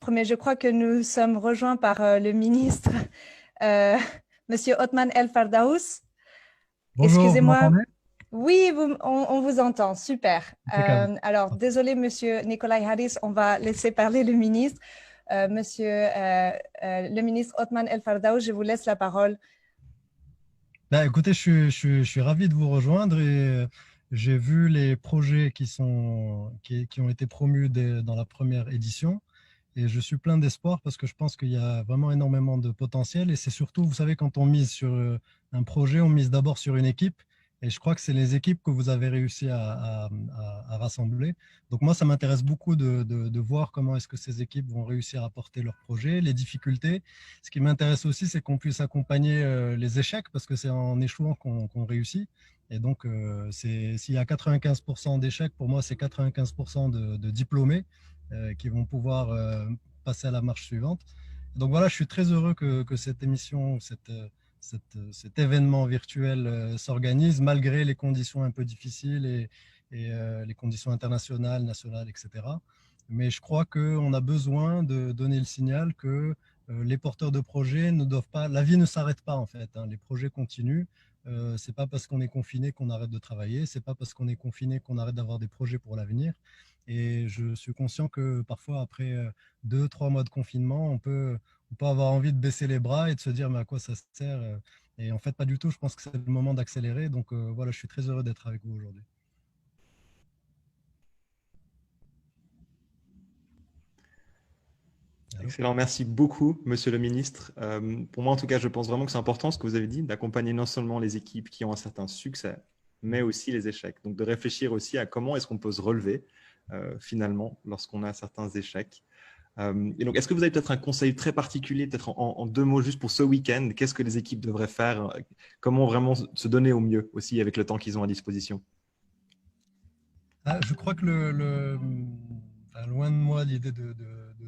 interrompre, mais je crois que nous sommes rejoints par le ministre, euh, Monsieur Othman El Fardaous. Bonjour, vous Excusez-moi. m'entendez? Oui, on vous entend. Super. Impeccable. Alors, désolé, Monsieur Nikolai Harris, on va laisser parler le ministre. Le ministre Othman El Fardaous, je vous laisse la parole. Bah, écoutez, je suis ravi de vous rejoindre et j'ai vu les projets qui ont été promus dans la première édition et je suis plein d'espoir parce que je pense qu'il y a vraiment énormément de potentiel et c'est surtout, vous savez, quand on mise sur un projet, on mise d'abord sur une équipe et je crois que c'est les équipes que vous avez réussi à rassembler. Donc moi, ça m'intéresse beaucoup de voir comment est-ce que ces équipes vont réussir à porter leur projet, les difficultés. Ce qui m'intéresse aussi, c'est qu'on puisse accompagner les échecs parce que c'est en échouant qu'on réussit. Et donc, s'il y a 95% d'échecs, pour moi, c'est 95% de diplômés qui vont pouvoir passer à la marche suivante. Donc voilà, je suis très heureux que cette émission, cet événement virtuel s'organise malgré les conditions un peu difficiles et les conditions internationales, nationales, etc. Mais je crois qu'on a besoin de donner le signal que les porteurs de projets ne doivent pas, la vie ne s'arrête pas en fait, hein, les projets continuent. C'est pas parce qu'on est confiné qu'on arrête de travailler, c'est pas parce qu'on est confiné qu'on arrête d'avoir des projets pour l'avenir. Et je suis conscient que parfois, après 2, 3 mois de confinement, on peut avoir envie de baisser les bras et de se dire mais à quoi ça sert. Et en fait, pas du tout. Je pense que c'est le moment d'accélérer. Donc voilà, je suis très heureux d'être avec vous aujourd'hui. Allô. Excellent, merci beaucoup, Monsieur le Ministre. Pour moi, en tout cas, je pense vraiment que c'est important ce que vous avez dit, d'accompagner non seulement les équipes qui ont un certain succès, mais aussi les échecs. Donc, de réfléchir aussi à comment est-ce qu'on peut se relever finalement lorsqu'on a certains échecs. Et donc, est-ce que vous avez peut-être un conseil très particulier, peut-être en 2 mots juste pour ce week-end? Qu'est-ce que les équipes devraient faire? Comment vraiment se donner au mieux aussi avec le temps qu'ils ont à disposition? Ah, je crois que enfin, loin de moi l'idée de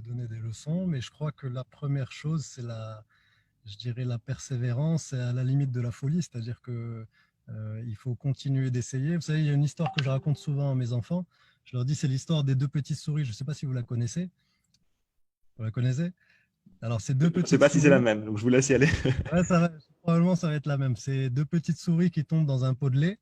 donner des leçons, mais je crois que la première chose, c'est je dirais la persévérance et à la limite de la folie, c'est-à-dire que il faut continuer d'essayer. Vous savez, il y a une histoire que je raconte souvent à mes enfants. Je leur dis, c'est l'histoire des deux petites souris. Je ne sais pas si vous la connaissez. Vous la connaissez? Alors, ces deux Je ne sais petites pas si c'est la souris, même, donc je vous laisse y aller. ouais, probablement ça va être la même. C'est deux petites souris qui tombent dans un pot de lait.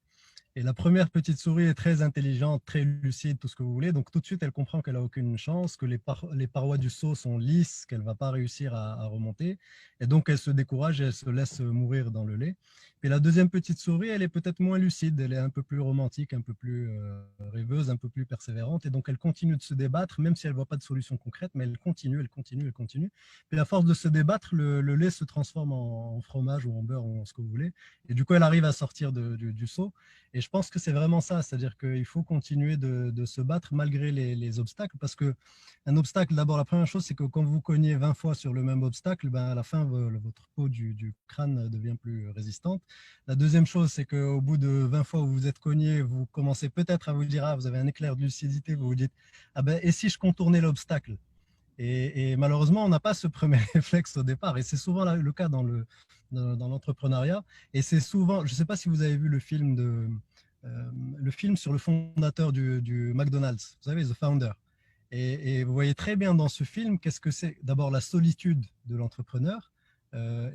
Et la première petite souris est très intelligente, très lucide, tout ce que vous voulez. Donc tout de suite, elle comprend qu'elle n'a aucune chance, que les parois du seau sont lisses, qu'elle ne va pas réussir à remonter. Et donc elle se décourage et elle se laisse mourir dans le lait. Et la deuxième petite souris, elle est peut-être moins lucide, elle est un peu plus romantique, un peu plus rêveuse, un peu plus persévérante. Et donc elle continue de se débattre, même si elle ne voit pas de solution concrète, mais elle continue, elle continue, elle continue. Et à force de se débattre, le lait se transforme en fromage ou en beurre ou en ce que vous voulez. Et du coup, elle arrive à sortir du seau. Et je pense que c'est vraiment ça, c'est-à-dire qu'il faut continuer de se battre malgré les obstacles, parce qu'un obstacle, d'abord, la première chose, c'est que quand vous cognez 20 fois sur le même obstacle, ben, à la fin, votre peau du crâne devient plus résistante. La deuxième chose, c'est qu'au bout de 20 fois où vous êtes cogné, vous commencez peut-être à vous dire, ah, vous avez un éclair de lucidité, vous vous dites, ah ben, et si je contournais l'obstacle? Et malheureusement, on n'a pas ce premier réflexe au départ. Et c'est souvent le cas dans l'entrepreneuriat. Et c'est souvent, je ne sais pas si vous avez vu le film sur le fondateur du McDonald's, vous savez, The Founder. Et vous voyez très bien dans ce film qu'est-ce que c'est d'abord la solitude de l'entrepreneur.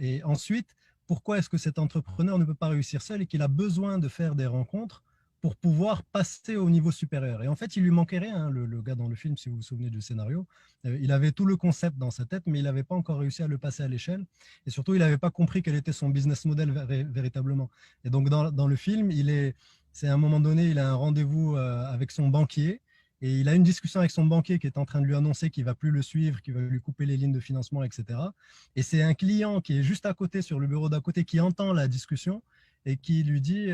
Et ensuite, pourquoi est-ce que cet entrepreneur ne peut pas réussir seul et qu'il a besoin de faire des rencontres pour pouvoir passer au niveau supérieur. Et en fait, il lui manquait rien, hein, le gars dans le film, si vous vous souvenez du scénario. Il avait tout le concept dans sa tête, mais il n'avait pas encore réussi à le passer à l'échelle. Et surtout, il n'avait pas compris quel était son business model véritablement. Et donc, dans le film, c'est à un moment donné, il a un rendez-vous avec son banquier. Et il a une discussion avec son banquier qui est en train de lui annoncer qu'il ne va plus le suivre, qu'il va lui couper les lignes de financement, etc. Et c'est un client qui est juste à côté, sur le bureau d'à côté, qui entend la discussion et qui lui dit,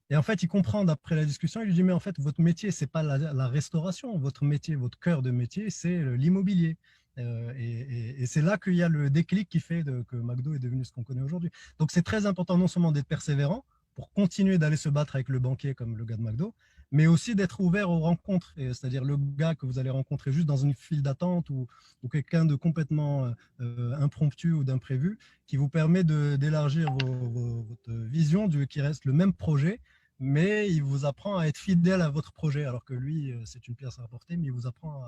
et en fait, il comprend d'après la discussion, il lui dit, mais en fait, votre métier, c'est pas la restauration, votre métier, votre cœur de métier, c'est l'immobilier. Et c'est là qu'il y a le déclic qui fait que McDo est devenu ce qu'on connaît aujourd'hui. Donc, c'est très important non seulement d'être persévérant pour continuer d'aller se battre avec le banquier comme le gars de McDo, mais aussi d'être ouvert aux rencontres, c'est-à-dire le gars que vous allez rencontrer juste dans une file d'attente ou quelqu'un de complètement impromptu ou d'imprévu qui vous permet d'élargir votre vision qui reste le même projet, mais il vous apprend à être fidèle à votre projet, alors que lui, c'est une pièce à apporter, mais il vous apprend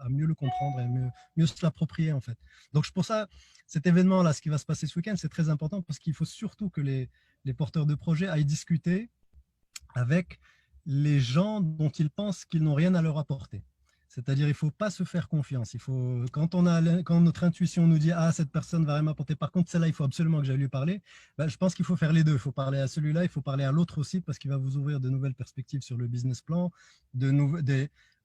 à mieux le comprendre et mieux se l'approprier, en fait. Donc, pour ça, cet événement-là, ce qui va se passer ce week-end, c'est très important parce qu'il faut surtout que les porteurs de projets aillent discuter avec les gens dont ils pensent qu'ils n'ont rien à leur apporter. C'est-à-dire, il ne faut pas se faire confiance. Quand notre intuition nous dit « Ah, cette personne va rien m'apporter, par contre, celle-là, il faut absolument que j'aille lui parler », je pense qu'il faut faire les deux. Il faut parler à celui-là, il faut parler à l'autre aussi, parce qu'il va vous ouvrir de nouvelles perspectives sur le business plan.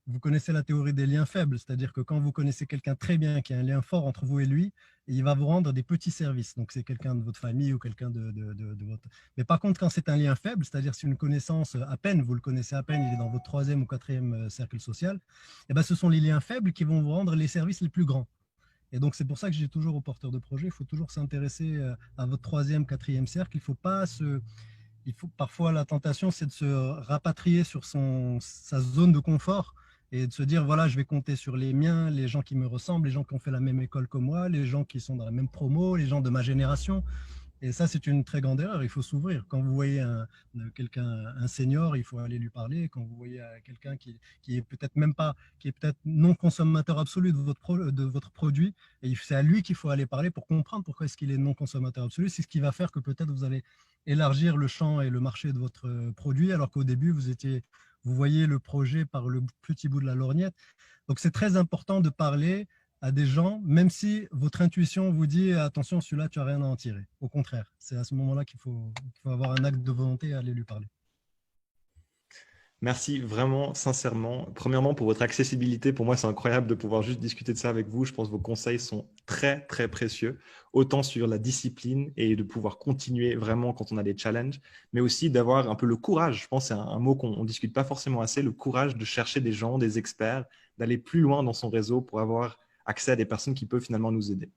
Vous connaissez la théorie des liens faibles, c'est-à-dire que quand vous connaissez quelqu'un très bien, qui a un lien fort entre vous et lui, il va vous rendre des petits services. Donc, c'est quelqu'un de votre famille ou quelqu'un de votre… Mais par contre, quand c'est un lien faible, c'est-à-dire si une connaissance à peine, vous le connaissez à peine, il est dans votre 3e ou 4e cercle social, eh ben, ce sont les liens faibles qui vont vous rendre les services les plus grands. Et donc, c'est pour ça que j'ai toujours aux porteurs de projet, il faut toujours s'intéresser à votre 3e, 4e cercle. Parfois, la tentation, c'est de se rapatrier sur sa zone de confort et de se dire, voilà, je vais compter sur les miens, les gens qui me ressemblent, les gens qui ont fait la même école que moi, les gens qui sont dans la même promo, les gens de ma génération. Et ça, c'est une très grande erreur. Il faut s'ouvrir. Quand vous voyez un senior, il faut aller lui parler. Quand vous voyez quelqu'un qui est peut-être même pas, qui est peut-être non consommateur absolu de votre produit, et c'est à lui qu'il faut aller parler pour comprendre pourquoi est-ce qu'il est non consommateur absolu. C'est ce qui va faire que peut-être vous allez élargir le champ et le marché de votre produit, alors qu'au début, vous voyez le projet par le petit bout de la lorgnette. Donc, c'est très important de parler à des gens, même si votre intuition vous dit attention, celui-là, tu n'as rien à en tirer. Au contraire, c'est à ce moment-là qu'il faut avoir un acte de volonté et aller lui parler. Merci vraiment, sincèrement. Premièrement, pour votre accessibilité. Pour moi, c'est incroyable de pouvoir juste discuter de ça avec vous. Je pense que vos conseils sont très, très précieux, autant sur la discipline et de pouvoir continuer vraiment quand on a des challenges, mais aussi d'avoir un peu le courage. Je pense que c'est un mot qu'on ne discute pas forcément assez, le courage de chercher des gens, des experts, d'aller plus loin dans son réseau pour avoir accès à des personnes qui peuvent finalement nous aider.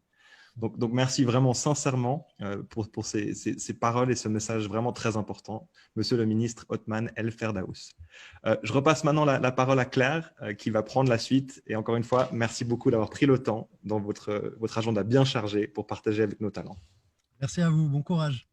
Donc merci vraiment sincèrement pour ces paroles et ce message vraiment très important, Monsieur le ministre Othman El Ferdaous. Je repasse maintenant la parole à Claire qui va prendre la suite. Et encore une fois, merci beaucoup d'avoir pris le temps dans votre agenda bien chargé pour partager avec nos talents. Merci à vous, bon courage.